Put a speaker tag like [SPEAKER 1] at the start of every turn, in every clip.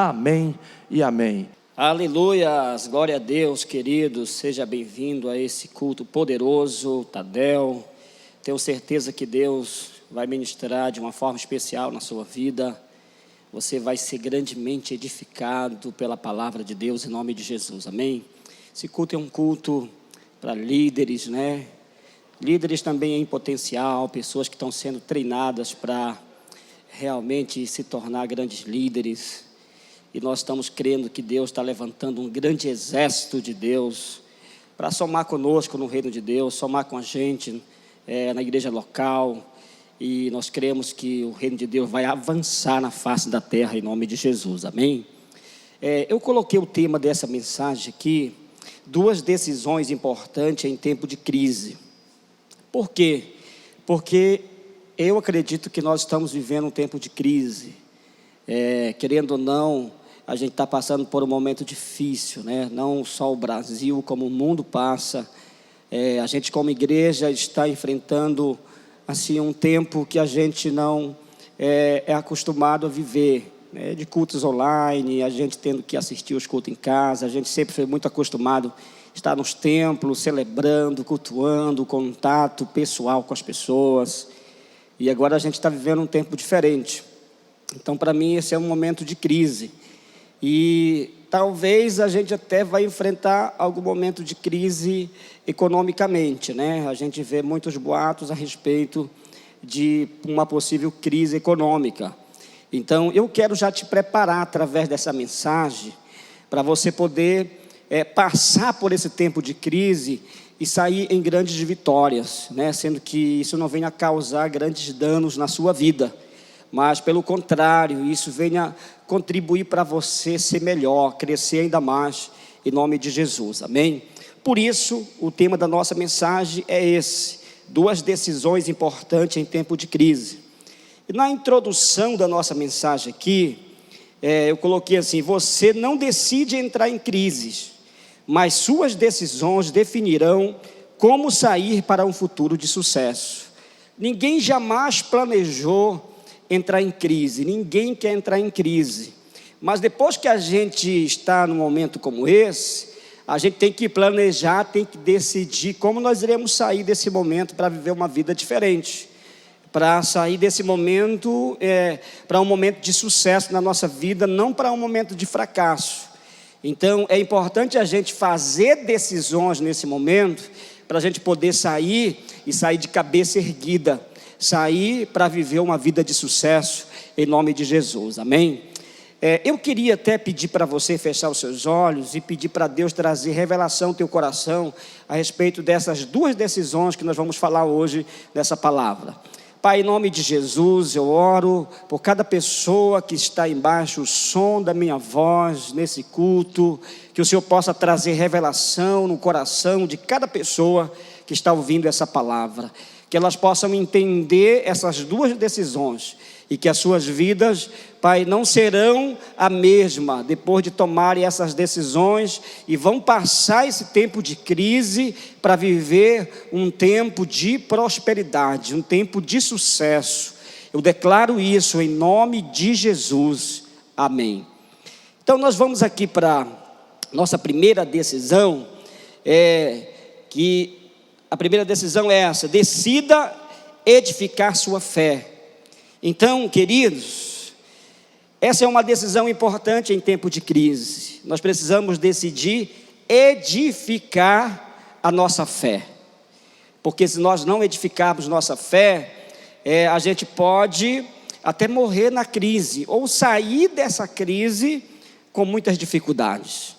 [SPEAKER 1] Amém e amém.
[SPEAKER 2] Aleluias, glória a Deus, queridos. Seja bem-vindo a esse culto poderoso, Tadel. Tenho certeza que Deus vai ministrar de uma forma especial na sua vida. Você vai ser grandemente edificado pela palavra de Deus em nome de Jesus, amém? Esse culto é um culto para líderes, né? Líderes também em potencial, pessoas que estão sendo treinadas para realmente se tornar grandes líderes. E nós estamos crendo que Deus está levantando um grande exército de Deus para somar conosco no reino de Deus, somar com a gente na igreja local. E nós cremos que o reino de Deus vai avançar na face da terra em nome de Jesus, amém? Eu coloquei o tema dessa mensagem aqui, 2 decisões importantes em tempo de crise. Por quê? Porque eu acredito que nós estamos vivendo um tempo de crise. Querendo ou não, a gente está passando por um momento difícil, né? Não só o Brasil, como o mundo passa. A gente como igreja está enfrentando assim, um tempo que a gente não é acostumado a viver, né? De cultos online, a gente tendo que assistir os cultos em casa. A gente sempre foi muito acostumado a estar nos templos, celebrando, cultuando, contato pessoal com as pessoas. E agora a gente está vivendo um tempo diferente. Então, para mim, esse é um momento de crise. E talvez a gente até vai enfrentar algum momento de crise economicamente, né? A gente vê muitos boatos a respeito de uma possível crise econômica. Então, eu quero já te preparar através dessa mensagem para você poder passar por esse tempo de crise e sair em grandes vitórias, né? Sendo que isso não venha causar grandes danos na sua vida, mas pelo contrário, isso venha contribuir para você ser melhor, crescer ainda mais, em nome de Jesus, amém? Por isso, o tema da nossa mensagem é esse, 2 decisões importantes em tempo de crise. E na introdução da nossa mensagem aqui, eu coloquei assim: você não decide entrar em crises, mas suas decisões definirão como sair para um futuro de sucesso. Ninguém jamais planejou entrar em crise, ninguém quer entrar em crise, mas depois que a gente está num momento como esse, a gente tem que planejar, tem que decidir como nós iremos sair desse momento para viver uma vida diferente, para sair desse momento para um momento de sucesso na nossa vida, não para um momento de fracasso. Então é importante a gente fazer decisões nesse momento, para a gente poder sair e sair de cabeça erguida, sair para viver uma vida de sucesso, em nome de Jesus, amém? Eu queria até pedir para você fechar os seus olhos e pedir para Deus trazer revelação ao teu coração a respeito dessas 2 decisões que nós vamos falar hoje nessa palavra. Pai, em nome de Jesus, eu oro por cada pessoa que está embaixo, o som da minha voz nesse culto, que o Senhor possa trazer revelação no coração de cada pessoa que está ouvindo essa palavra, que elas possam entender essas 2 decisões e que as suas vidas, Pai, não serão a mesma depois de tomarem essas decisões e vão passar esse tempo de crise para viver um tempo de prosperidade, um tempo de sucesso. Eu declaro isso em nome de Jesus, amém. Então nós vamos aqui para nossa primeira decisão, que a primeira decisão é essa: decida edificar sua fé. Então, queridos, essa é uma decisão importante em tempo de crise. Nós precisamos decidir edificar a nossa fé, porque se nós não edificarmos nossa fé, a gente pode até morrer na crise, ou sair dessa crise com muitas dificuldades.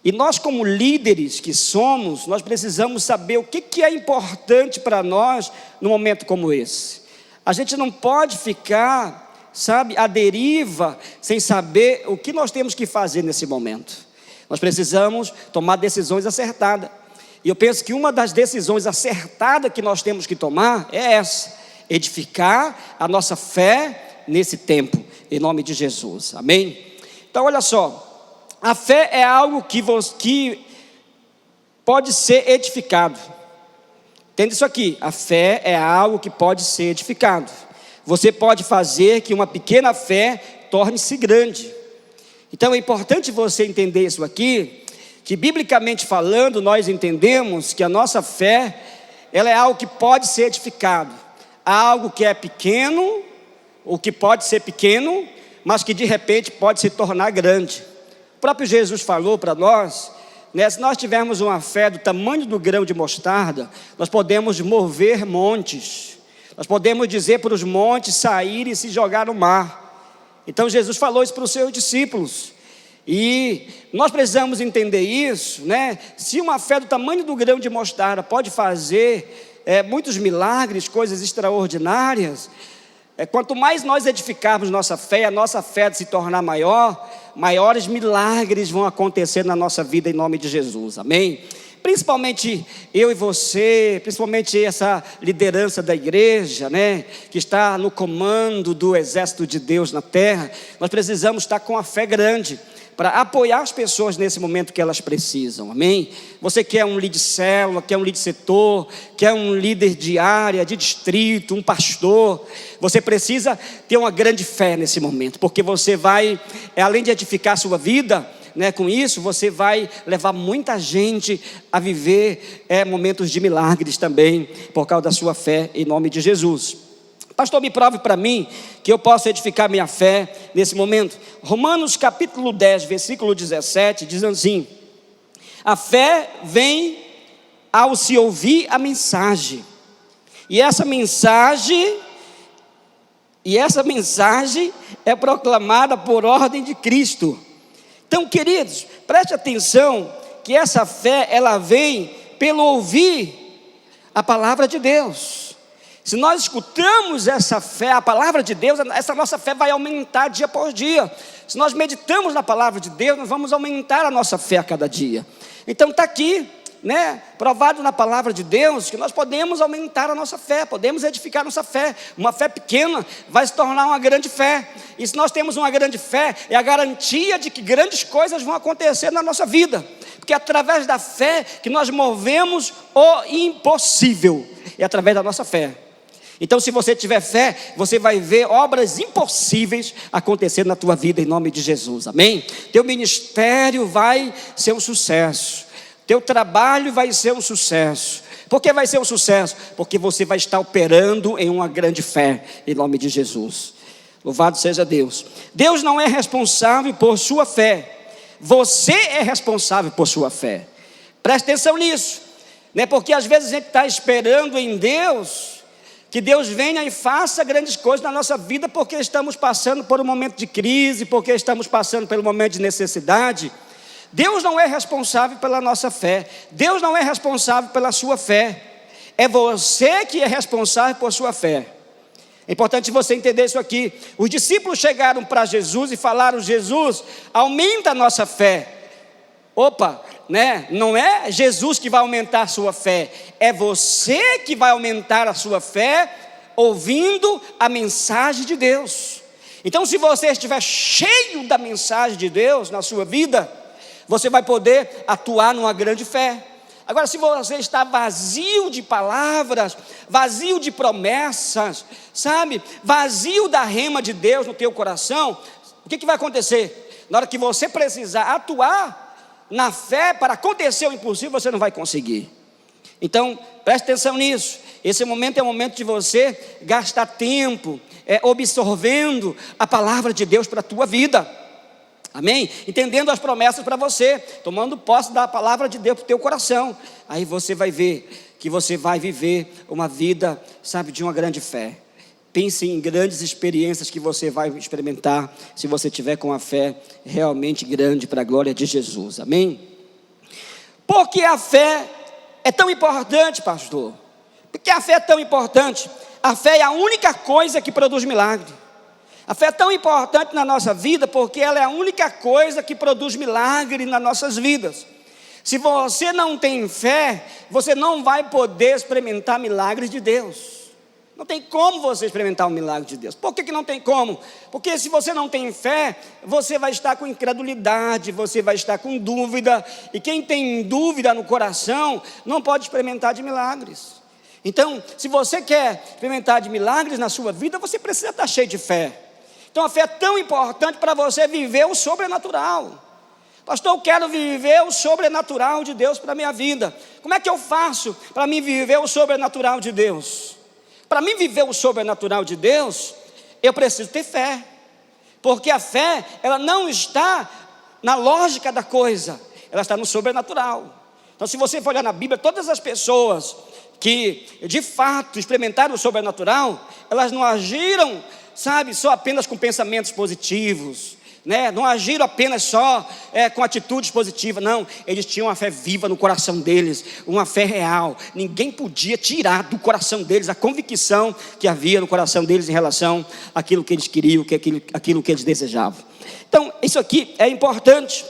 [SPEAKER 2] E nós, como líderes que somos, nós precisamos saber o que é importante para nós num momento como esse. A gente não pode ficar, à deriva, sem saber o que nós temos que fazer nesse momento. Nós precisamos tomar decisões acertadas. E eu penso que uma das decisões acertadas que nós temos que tomar é essa: edificar a nossa fé nesse tempo, em nome de Jesus, amém? Então olha só, a fé é algo que pode ser edificado. Entende isso aqui? A fé é algo que pode ser edificado. Você pode fazer que uma pequena fé torne-se grande. Então é importante você entender isso aqui, que biblicamente falando, nós entendemos que a nossa fé, ela é algo que pode ser edificado, algo que é pequeno, o que pode ser pequeno, mas que de repente pode se tornar grande. O próprio Jesus falou para nós, né, se nós tivermos uma fé do tamanho do grão de mostarda, nós podemos mover montes, nós podemos dizer para os montes saírem e se jogar no mar. Então Jesus falou isso para os seus discípulos. E nós precisamos entender isso, né? Se uma fé do tamanho do grão de mostarda pode fazer muitos milagres, coisas extraordinárias, quanto mais nós edificarmos nossa fé, a nossa fé se tornar maior, maiores milagres vão acontecer na nossa vida em nome de Jesus, amém? Principalmente eu e você, principalmente essa liderança da igreja, né, que está no comando do exército de Deus na terra, nós precisamos estar com a fé grande, para apoiar as pessoas nesse momento que elas precisam, amém? Você que é um líder de célula, que é um líder de setor, que é um líder de área, de distrito, um pastor, você precisa ter uma grande fé nesse momento, porque você vai, além de edificar a sua vida, né, com isso, você vai levar muita gente a viver momentos de milagres também, por causa da sua fé, em nome de Jesus. Pastor, me prove para mim que eu posso edificar minha fé nesse momento. Romanos capítulo 10, versículo 17, diz assim: a fé vem ao se ouvir a mensagem, e essa mensagem é proclamada por ordem de Cristo. Então, queridos, preste atenção que essa fé, ela vem pelo ouvir a palavra de Deus. Se nós escutamos essa fé, a palavra de Deus, essa nossa fé vai aumentar dia por dia. Se nós meditamos na palavra de Deus, nós vamos aumentar a nossa fé a cada dia. Então está aqui, né, provado na palavra de Deus, que nós podemos aumentar a nossa fé, podemos edificar a nossa fé. Uma fé pequena vai se tornar uma grande fé. E se nós temos uma grande fé, é a garantia de que grandes coisas vão acontecer na nossa vida. Porque é através da fé que nós movemos o impossível. É através da nossa fé. Então, se você tiver fé, você vai ver obras impossíveis acontecer na tua vida em nome de Jesus, amém? Teu ministério vai ser um sucesso, teu trabalho vai ser um sucesso. Por que vai ser um sucesso? Porque você vai estar operando em uma grande fé em nome de Jesus. Louvado seja Deus. Deus não é responsável por sua fé, você é responsável por sua fé. Preste atenção nisso, né? Porque às vezes a gente está esperando em Deus que Deus venha e faça grandes coisas na nossa vida, porque estamos passando por um momento de crise, porque estamos passando pelo momento de necessidade. Deus não é responsável pela nossa fé, Deus não é responsável pela sua fé, é você que é responsável por sua fé. É importante você entender isso aqui. Os discípulos chegaram para Jesus e falaram: Jesus, aumenta a nossa fé. Opa, né? Não é Jesus que vai aumentar a sua fé, é você que vai aumentar a sua fé ouvindo a mensagem de Deus. Então, se você estiver cheio da mensagem de Deus na sua vida, você vai poder atuar numa grande fé. Agora, se você está vazio de palavras, vazio de promessas, sabe, vazio da rema de Deus no teu coração, o que vai acontecer? Na hora que você precisar atuar na fé para acontecer o impossível, você não vai conseguir. Então, preste atenção nisso. Esse momento é o momento de você gastar tempo absorvendo a palavra de Deus para a tua vida. Amém? Entendendo as promessas para você, tomando posse da palavra de Deus para o teu coração. Aí você vai ver que você vai viver uma vida, sabe, de uma grande fé. Pense em grandes experiências que você vai experimentar se você tiver com a fé realmente grande para a glória de Jesus, amém? Por que a fé é tão importante, pastor? Por que a fé é tão importante? A fé é a única coisa que produz milagre. A fé é tão importante na nossa vida porque ela é a única coisa que produz milagre nas nossas vidas. Se você não tem fé, você não vai poder experimentar milagres de Deus. Não tem como você experimentar o milagre de Deus. Por que não tem como? Porque se você não tem fé, você vai estar com incredulidade, você vai estar com dúvida. E quem tem dúvida no coração, não pode experimentar de milagres. Então, se você quer experimentar de milagres na sua vida, você precisa estar cheio de fé. Então a fé é tão importante para você viver o sobrenatural. Pastor, eu quero viver o sobrenatural de Deus para a minha vida. Como é que eu faço para mim viver o sobrenatural de Deus? Para mim viver o sobrenatural de Deus, eu preciso ter fé. Porque a fé, ela não está na lógica da coisa, ela está no sobrenatural. Então, se você for olhar na Bíblia, todas as pessoas que de fato experimentaram o sobrenatural, elas não agiram, sabe, só apenas com pensamentos positivos, né? Não agiram apenas só com atitudes positivas, não. Eles tinham uma fé viva no coração deles, uma fé real. Ninguém podia tirar do coração deles a convicção que havia no coração deles em relação àquilo que eles queriam, aquilo que eles desejavam. Então, isso aqui é importante.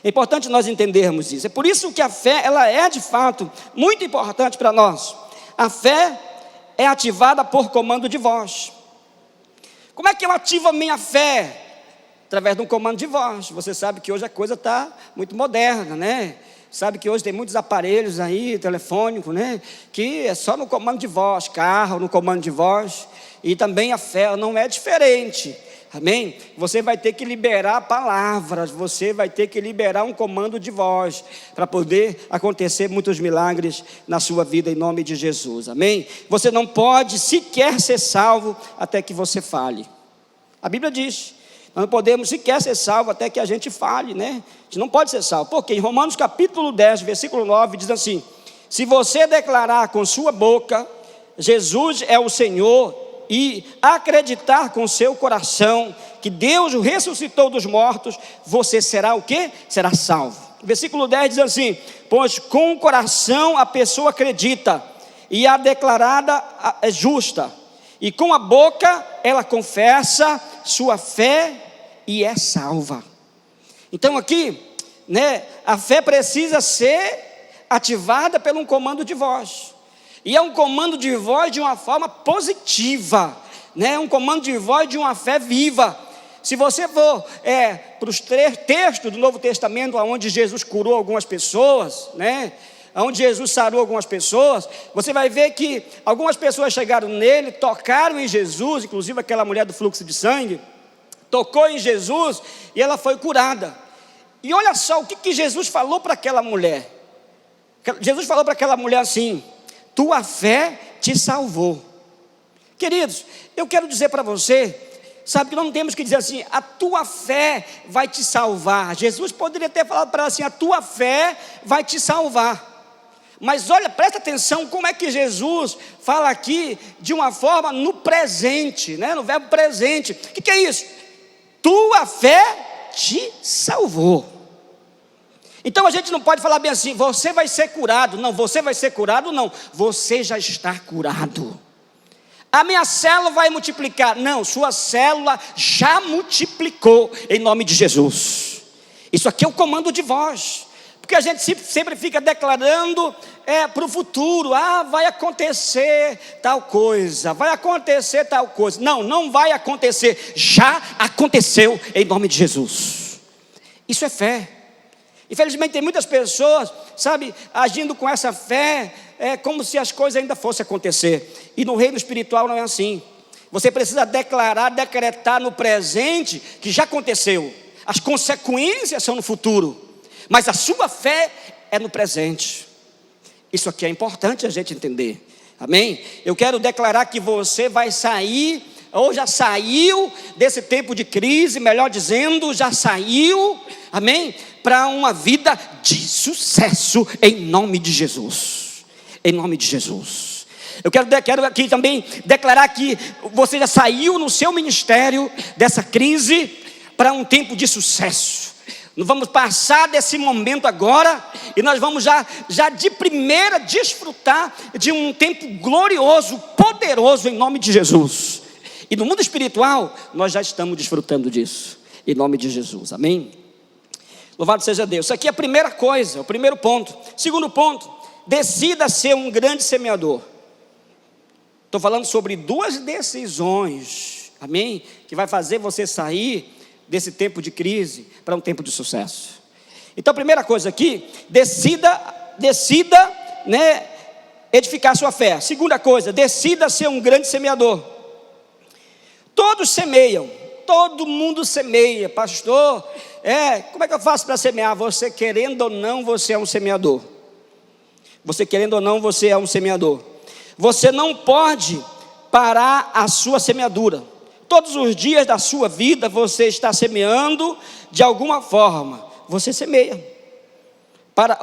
[SPEAKER 2] É importante nós entendermos isso. É por isso que a fé, ela é de fato muito importante para nós. A fé é ativada por comando de voz. Como é que eu ativo a minha fé? Através de um comando de voz. Você sabe que hoje a coisa está muito moderna, né? Sabe que hoje tem muitos aparelhos aí, telefônicos, né? Que é só no comando de voz, carro no comando de voz. E também a fé não é diferente. Amém? Você vai ter que liberar palavras, você vai ter que liberar um comando de voz para poder acontecer muitos milagres na sua vida em nome de Jesus. Amém? Você não pode sequer ser salvo até que você fale. A Bíblia diz, nós não podemos sequer ser salvo até que a gente fale, né? A gente não pode ser salvo. Porque em Romanos capítulo 10, versículo 9 diz assim: se você declarar com sua boca Jesus é o Senhor e acreditar com seu coração que Deus o ressuscitou dos mortos, você será o quê? Será salvo. Versículo 10 diz assim: pois com o coração a pessoa acredita e a declarada é justa, e com a boca ela confessa sua fé e é salva. Então aqui, né, a fé precisa ser ativada por um comando de voz. E é um comando de voz de uma forma positiva, né? Um comando de voz de uma fé viva. Se você for para os textos do Novo Testamento, onde Jesus curou algumas pessoas, né? Onde Jesus sarou algumas pessoas, você vai ver que algumas pessoas chegaram nele, tocaram em Jesus, inclusive aquela mulher do fluxo de sangue, tocou em Jesus e ela foi curada. E olha só o que Jesus falou para aquela mulher. Jesus falou para aquela mulher assim: tua fé te salvou. Queridos, eu quero dizer para você, sabe que nós não temos que dizer assim, a tua fé vai te salvar. Jesus poderia ter falado para ela assim, a tua fé vai te salvar. Mas olha, presta atenção como é que Jesus fala aqui de uma forma no presente, né? No verbo presente. O que é isso? Tua fé te salvou. Então a gente não pode falar bem assim, você vai ser curado. Não, você vai ser curado, não. Você já está curado. A minha célula vai multiplicar. Não, sua célula já multiplicou em nome de Jesus. Isso aqui é o comando de voz. Porque a gente sempre fica declarando para o futuro, vai acontecer tal coisa, vai acontecer tal coisa. Não, não vai acontecer, já aconteceu em nome de Jesus. Isso é fé. Infelizmente tem muitas pessoas, sabe, agindo com essa fé, como se as coisas ainda fossem acontecer. E no reino espiritual não é assim. Você precisa decretar no presente que já aconteceu. As consequências são no futuro, mas a sua fé é no presente. Isso aqui é importante a gente entender. Amém? Eu quero declarar que você vai sair, ou já saiu desse tempo de crise, melhor dizendo, já saiu, amém? Para uma vida de sucesso em nome de Jesus. Em nome de Jesus. Eu quero aqui também declarar que você já saiu no seu ministério dessa crise para um tempo de sucesso. Nós vamos passar desse momento agora e nós vamos já de primeira desfrutar de um tempo glorioso, poderoso em nome de Jesus. E no mundo espiritual nós já estamos desfrutando disso em nome de Jesus, amém? Louvado seja Deus. Isso aqui é a primeira coisa, o primeiro ponto. Segundo ponto, decida ser um grande semeador. Estou falando sobre duas decisões, amém? Que vai fazer você sair desse tempo de crise para um tempo de sucesso. Então a primeira coisa aqui, decida, né, edificar sua fé. Segunda coisa, decida ser um grande semeador. Todos semeiam, todo mundo semeia. Pastor, como é que eu faço para semear? Você querendo ou não, você é um semeador. Você querendo ou não, você é um semeador. Você não pode parar a sua semeadura. Todos os dias da sua vida você está semeando de alguma forma. Você semeia para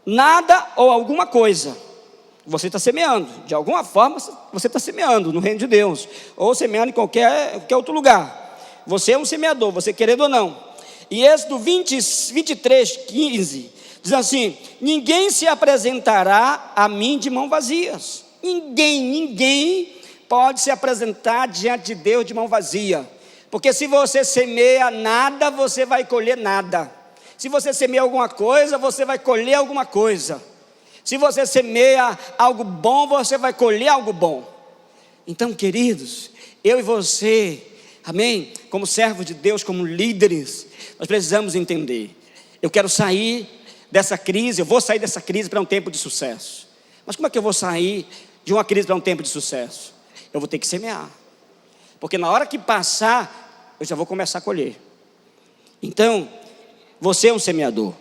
[SPEAKER 2] nada ou alguma coisa. Você está semeando, de alguma forma você está semeando no reino de Deus, ou semeando em qualquer outro lugar. Você é um semeador, você querendo ou não. E Êxodo 23:15 diz assim: ninguém se apresentará a mim de mãos vazias. Ninguém pode se apresentar diante de Deus de mão vazia, porque se você semeia nada, você vai colher nada. Se você semeia alguma coisa, você vai colher alguma coisa. Se você semeia algo bom, você vai colher algo bom. Então, queridos, eu e você, amém? Como servos de Deus, como líderes, nós precisamos entender. Eu quero sair dessa crise, eu vou sair dessa crise para um tempo de sucesso. Mas como é que eu vou sair de uma crise para um tempo de sucesso? Eu vou ter que semear. Porque na hora que passar, eu já vou começar a colher. Então, você é um semeador.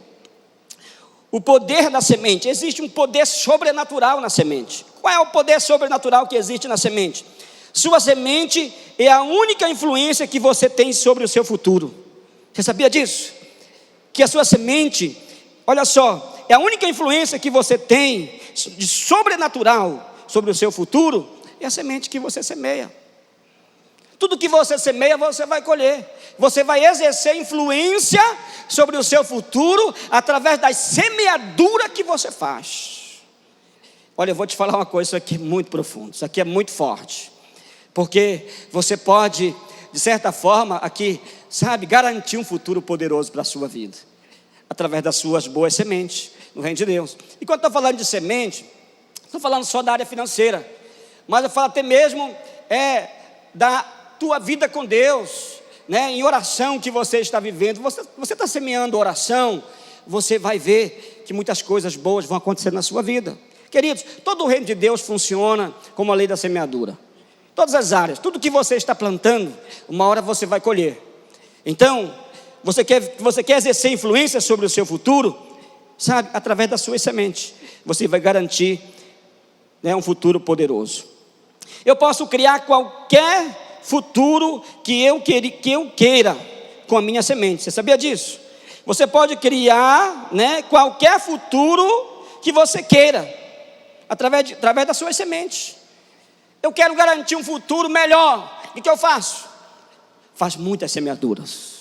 [SPEAKER 2] O poder da semente, existe um poder sobrenatural na semente. Qual é o poder sobrenatural que existe na semente? Sua semente é a única influência que você tem sobre o seu futuro. Você sabia disso? Que a sua semente, olha só, é a única influência que você tem de sobrenatural sobre o seu futuro, é a semente que você semeia. Tudo que você semeia, você vai colher. Você vai exercer influência sobre o seu futuro através da semeadura que você faz. Olha, eu vou te falar uma coisa, isso aqui é muito profundo, isso aqui é muito forte. Porque você pode, de certa forma, aqui, garantir um futuro poderoso para a sua vida. Através das suas boas sementes no reino de Deus. E quando estou falando de semente, não estou falando só da área financeira, mas eu falo até mesmo da tua vida com Deus, em oração que você está vivendo. Você está semeando oração, você vai ver que muitas coisas boas vão acontecer na sua vida. Queridos, todo o reino de Deus funciona como a lei da semeadura. Todas as áreas, tudo que você está plantando, uma hora você vai colher. Então, você quer exercer influência sobre o seu futuro, através das suas sementes, você vai garantir um futuro poderoso. Eu posso criar qualquer futuro que eu queira com a minha semente. Você sabia disso? Você pode criar qualquer futuro que você queira através das suas sementes. Eu quero garantir um futuro melhor. O que eu faço? Faz muitas semeaduras.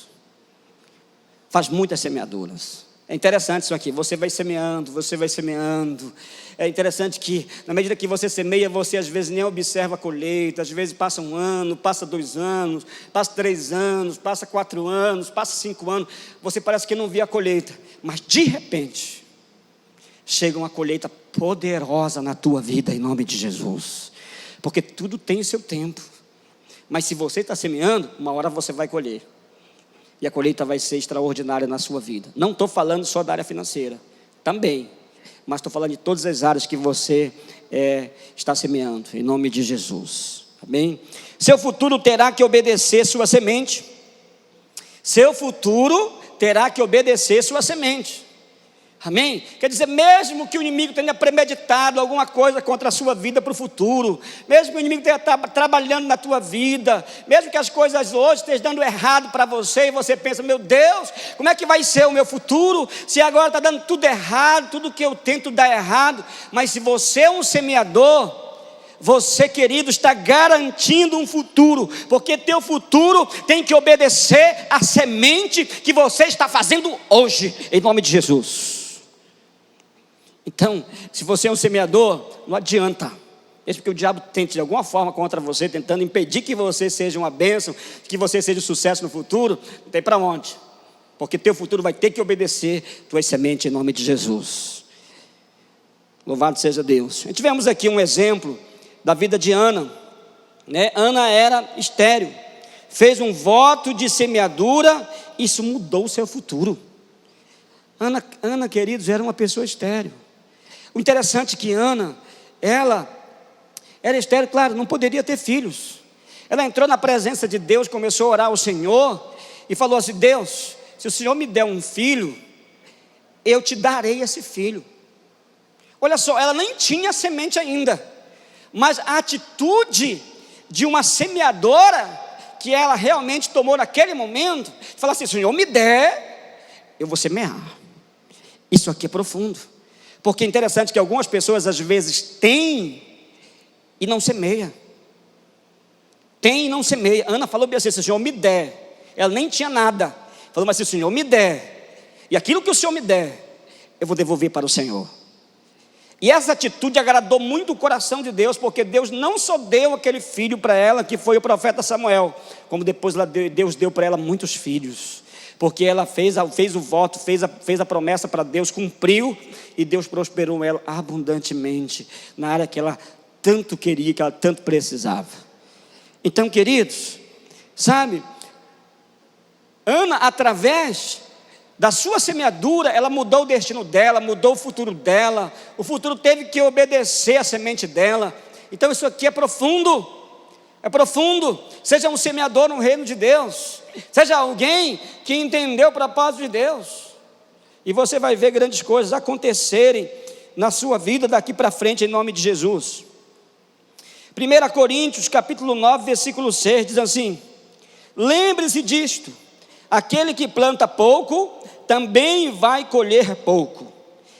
[SPEAKER 2] É interessante isso aqui, você vai semeando. É interessante que, na medida que você semeia, você às vezes nem observa a colheita. Às vezes passa 1 ano, passa 2 anos, passa 3 anos, passa 4 anos, passa 5 anos. Você parece que não vê a colheita, mas de repente chega uma colheita poderosa na tua vida, em nome de Jesus. Porque tudo tem o seu tempo. Mas se você está semeando, uma hora você vai colher. E a colheita vai ser extraordinária na sua vida. Não estou falando só da área financeira, também. Mas estou falando de todas as áreas que você está semeando, em nome de Jesus. Amém? Seu futuro terá que obedecer sua semente. Seu futuro terá que obedecer sua semente. Amém? Quer dizer, mesmo que o inimigo tenha premeditado alguma coisa contra a sua vida para o futuro, mesmo que o inimigo tenha trabalhando na tua vida, mesmo que as coisas hoje estejam dando errado para você, e você pensa, meu Deus, como é que vai ser o meu futuro, se agora está dando tudo errado, tudo que eu tento dar errado. Mas se você é um semeador, você, querido, está garantindo um futuro, porque teu futuro tem que obedecer à semente que você está fazendo hoje, em nome de Jesus. Então, se você é um semeador, não adianta. Mesmo que o diabo tente de alguma forma contra você, tentando impedir que você seja uma bênção, que você seja um sucesso no futuro, não tem para onde. Porque teu futuro vai ter que obedecer tuas sementes em nome de Jesus. Louvado seja Deus. A gente tivemos aqui um exemplo da vida de Ana. Ana era estéril, fez um voto de semeadura, isso mudou o seu futuro. Ana, queridos, era uma pessoa estéril. O interessante é que Ana, ela era estéril, claro, não poderia ter filhos. Ela entrou na presença de Deus, começou a orar ao Senhor e falou assim: Deus, se o Senhor me der um filho, eu te darei esse filho. Olha só, ela nem tinha semente ainda, mas a atitude de uma semeadora que ela realmente tomou naquele momento, falar assim: se o Senhor me der, eu vou semear. Isso aqui é profundo, porque é interessante que algumas pessoas às vezes têm e não semeia. Tem e não semeia. Ana falou bem assim: se o Senhor me der, ela nem tinha nada, falou: mas se o Senhor me der, e aquilo que o Senhor me der, eu vou devolver para o Senhor. E essa atitude agradou muito o coração de Deus, porque Deus não só deu aquele filho para ela, que foi o profeta Samuel, como depois Deus deu para ela muitos filhos, porque ela fez o voto, fez a promessa para Deus, cumpriu, e Deus prosperou ela abundantemente, na área que ela tanto queria, que ela tanto precisava. Então, queridos, sabe, Ana, através da sua semeadura, ela mudou o destino dela, mudou o futuro dela. O futuro teve que obedecer à semente dela. Então isso aqui é profundo. É profundo. Seja um semeador no reino de Deus, seja alguém que entendeu o propósito de Deus, e você vai ver grandes coisas acontecerem na sua vida daqui para frente, em nome de Jesus. 1 Coríntios capítulo 9, versículo 6 diz assim: lembre-se disto, aquele que planta pouco, também vai colher pouco,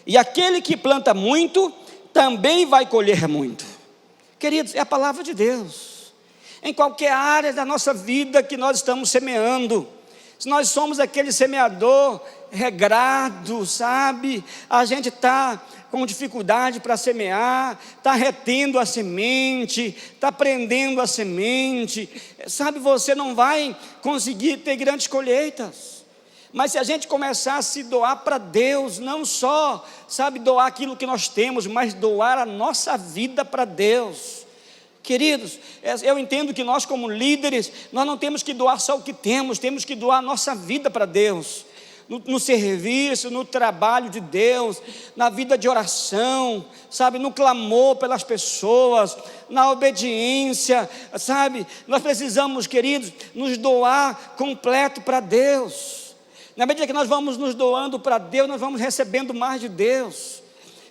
[SPEAKER 2] e aquele que planta muito, também vai colher muito. Queridos, é a palavra de Deus. Em qualquer área da nossa vida que nós estamos semeando, se nós somos aquele semeador regrado, sabe, a gente está com dificuldade para semear, está retendo a semente, está prendendo a semente, sabe, você não vai conseguir ter grandes colheitas. Mas se a gente começar a se doar para Deus, não só, sabe, doar aquilo que nós temos, mas doar a nossa vida para Deus. Queridos, eu entendo que nós como líderes, nós não temos que doar só o que temos que doar a nossa vida para Deus. No serviço, no trabalho de Deus, na vida de oração, sabe, no clamor pelas pessoas, na obediência, sabe, nós precisamos, queridos, nos doar completo para Deus. Na medida que nós vamos nos doando para Deus, nós vamos recebendo mais de Deus.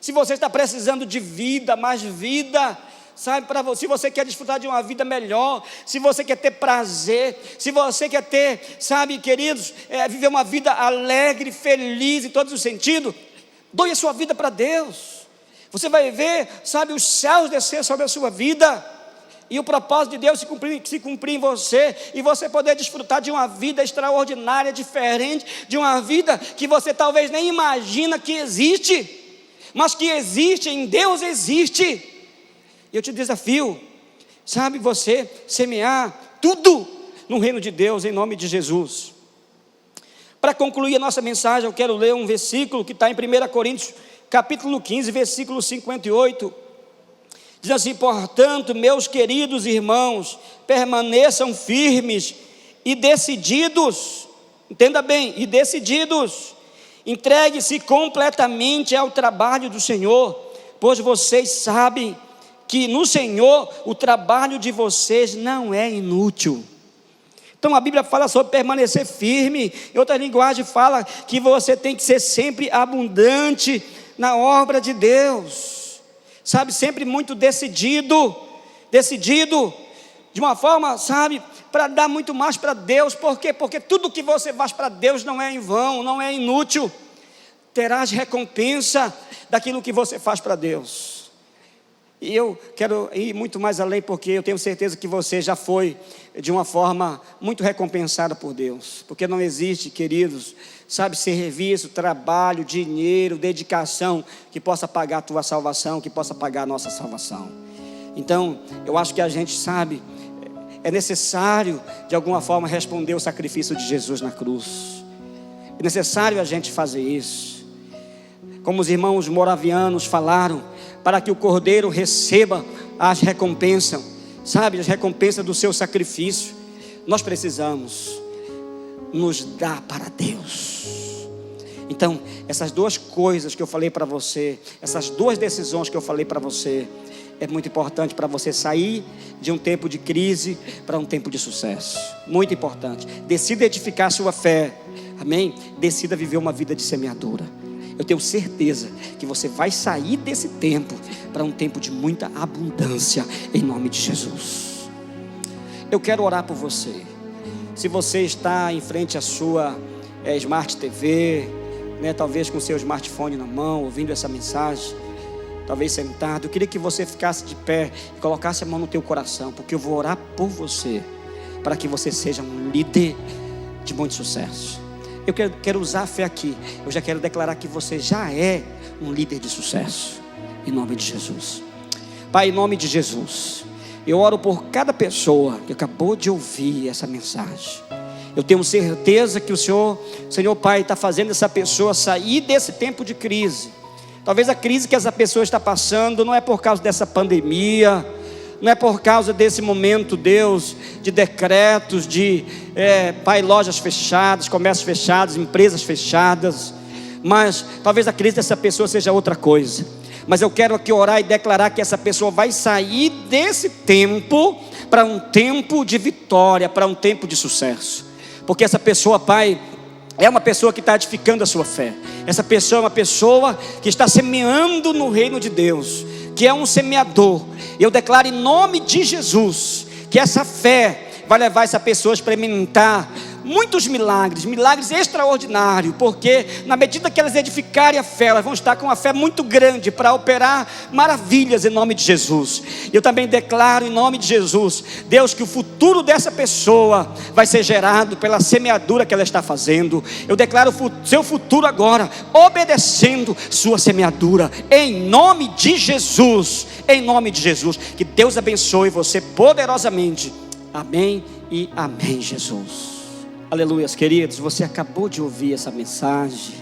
[SPEAKER 2] Se você está precisando de vida, mais vida, sabe, se você quer desfrutar de uma vida melhor, se você quer ter prazer, se você quer ter, sabe, queridos, viver uma vida alegre, feliz em todos os sentidos, doe a sua vida para Deus. Você vai ver, sabe, os céus descer sobre a sua vida, e o propósito de Deus se cumprir em você, e você poder desfrutar de uma vida extraordinária, diferente, de uma vida que você talvez nem imagina que existe, mas que existe, em Deus existe. Eu te desafio, sabe, você semear tudo no reino de Deus, em nome de Jesus. Para concluir a nossa mensagem, eu quero ler um versículo que está em 1 Coríntios, capítulo 15, versículo 58. Diz assim: portanto, meus queridos irmãos, permaneçam firmes e decididos, entenda bem, e decididos, entregue-se completamente ao trabalho do Senhor, pois vocês sabem que no Senhor o trabalho de vocês não é inútil. Então a Bíblia fala sobre permanecer firme. Em outra linguagem fala que você tem que ser sempre abundante na obra de Deus, sabe, sempre muito decidido, de uma forma, sabe, para dar muito mais para Deus. Por quê? Porque tudo que você faz para Deus não é em vão, não é inútil. Terás recompensa daquilo que você faz para Deus. E eu quero ir muito mais além, porque eu tenho certeza que você já foi de uma forma muito recompensada por Deus. Porque não existe, queridos, sabe, serviço, trabalho, dinheiro, dedicação que possa pagar a tua salvação, que possa pagar a nossa salvação. Então, eu acho que a gente sabe, é necessário de alguma forma responder o sacrifício de Jesus na cruz. É necessário a gente fazer isso. Como os irmãos moravianos falaram, para que o Cordeiro receba as recompensas, sabe, as recompensas do seu sacrifício, nós precisamos nos dar para Deus. Então, essas duas coisas que eu falei para você, essas duas decisões que eu falei para você, é muito importante para você sair de um tempo de crise para um tempo de sucesso. Muito importante. Decida edificar a sua fé. Amém? Decida viver uma vida de semeadura. Eu tenho certeza que você vai sair desse tempo para um tempo de muita abundância, em nome de Jesus. Eu quero orar por você. Se você está em frente à sua Smart TV, talvez com o seu smartphone na mão, ouvindo essa mensagem, talvez sentado, eu queria que você ficasse de pé e colocasse a mão no teu coração, porque eu vou orar por você, para que você seja um líder de muito sucesso. Eu quero usar a fé aqui. Eu já quero declarar que você já é um líder de sucesso, em nome de Jesus. Pai, em nome de Jesus, eu oro por cada pessoa que acabou de ouvir essa mensagem. Eu tenho certeza que o Senhor Pai, está fazendo essa pessoa sair desse tempo de crise. Talvez a crise que essa pessoa está passando não é por causa dessa pandemia, não é por causa desse momento, Deus, de decretos, Pai, lojas fechadas, comércios fechados, empresas fechadas. Mas talvez a crise dessa pessoa seja outra coisa. Mas eu quero aqui orar e declarar que essa pessoa vai sair desse tempo para um tempo de vitória, para um tempo de sucesso. Porque essa pessoa, Pai, é uma pessoa que está edificando a sua fé. Essa pessoa é uma pessoa que está semeando no reino de Deus, que é um semeador. Eu declaro em nome de Jesus que essa fé vai levar essa pessoa a experimentar muitos milagres extraordinários, porque na medida que elas edificarem a fé, elas vão estar com uma fé muito grande para operar maravilhas em nome de Jesus. Eu também declaro em nome de Jesus, Deus, que o futuro dessa pessoa vai ser gerado pela semeadura que ela está fazendo. Eu declaro seu futuro agora, obedecendo sua semeadura, em nome de Jesus, que Deus abençoe você poderosamente, amém e amém, Jesus. Aleluia, queridos, você acabou de ouvir essa mensagem,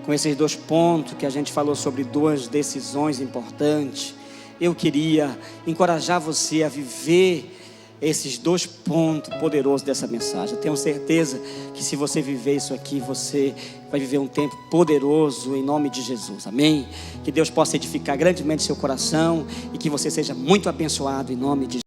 [SPEAKER 2] com esses dois pontos que a gente falou sobre duas decisões importantes. Eu queria encorajar você a viver esses dois pontos poderosos dessa mensagem. Eu tenho certeza que se você viver isso aqui, você vai viver um tempo poderoso em nome de Jesus, amém? Que Deus possa edificar grandemente seu coração e que você seja muito abençoado em nome de Jesus.